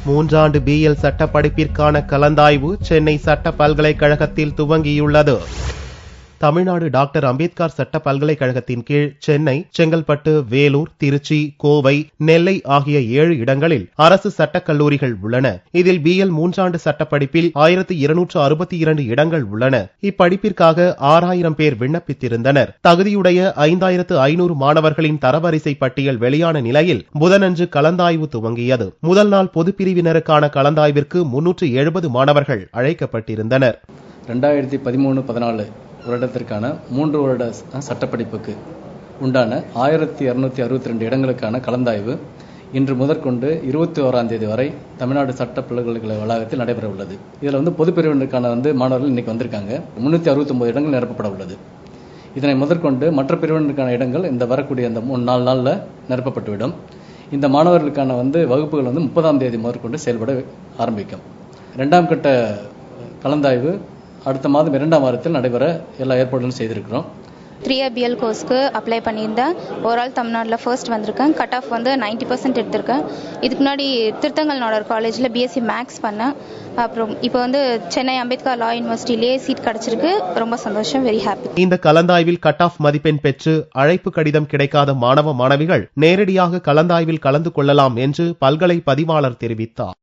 மூன்றாண்டு பிஎல் சட்ட படிப்பிற்கான கலந்தாய்வு சென்னை சட்ட பல்கலைக்கழகத்தில் துவங்கியுள்ளது. தமிழ்நாடு டாக்டர் அம்பேத்கர் சட்ட பல்கலைக்கழகத்தின் கீழ் சென்னை, செங்கல்பட்டு, வேலூர், திருச்சி, கோவை, நெல்லை ஆகிய 7 இடங்களில் அரசு சட்டக் கல்லூரிகள் உள்ளன. இதில் பிஎல் மூன்றாண்டு சட்டப்படிப்பில் 1262 இடங்கள் உள்ளன. இப்படிப்பிற்காக 6000 பேர் விண்ணப்பித்திருந்தனர். தகுதியுடைய 5500 மாணவர்களின் தரவரிசை பட்டியல் வெளியான நிலையில் புதனன்று கலந்தாய்வு துவங்கியது. முதல் நாள் பொதுப்பிரிவினருக்கான கலந்தாய்விற்கு 370 மாணவர்கள் அழைக்கப்பட்டிருந்தனர். 2013-14 வருடத்திற்கான 3 வருட சட்டப்படிப்புக்கு உண்டான 1262 இடங்களுக்கான கலந்தாய்வு இன்று முதற்கொண்டு 21ஆம் தேதி வரை தமிழ்நாடு சட்ட பல்கலைக்கழக வளாகத்தில் நடைபெற உள்ளது. இதில் பொதுப்பிரிவினருக்கான மாணவர்கள் இன்னைக்கு வந்திருக்காங்க. 369 இடங்கள் நிரப்பப்பட உள்ளது. இதனை முதற்கொண்டு மற்ற பிரிவினருக்கான இடங்கள் இந்த வரக்கூடிய அந்த 4 நாளில் நிரப்பப்பட்டுவிடும். இந்த மாணவர்களுக்கான வகுப்புகள் 30ஆம் தேதி முதற்கொண்டு செயல்பட ஆரம்பிக்கும். 2ஆம் கட்ட கலந்தாய்வு அடுத்த மாதம் 2ஆம் வாரத்தில் நடைபெற எல்லா ஏற்பாடுகளும் செய்திருக்கிறோம். 3 பிஎல் கோர்ஸ்க்கு அப்ளை பண்ணியிருந்தேன். ஓவரால் தமிழ்நாட்டில் ஃபர்ஸ்ட் வந்திருக்கேன். கட் ஆஃப் 90% எடுத்திருக்கேன். இதுக்கு முன்னாடி திருத்தங்கல் நாடார் காலேஜில் பிஎஸ்சி மேக்ஸ் பண்ணேன். அப்புறம் இப்போ சென்னை அம்பேத்கர் லா யூனிவர்சிட்டியிலேயே சீட் கிடைச்சிருக்கு. ரொம்ப சந்தோஷம், வெரி ஹாப்பி. இந்த கலந்தாய்வில் கட் ஆஃப் மதிப்பெண் பெற்று அழைப்பு கடிதம் கிடைக்காத மாணவ மாணவிகள் நேரடியாக கலந்தாய்வில் கலந்து கொள்ளலாம் என்று பல்கலை பதிவாளர் தெரிவித்தார்.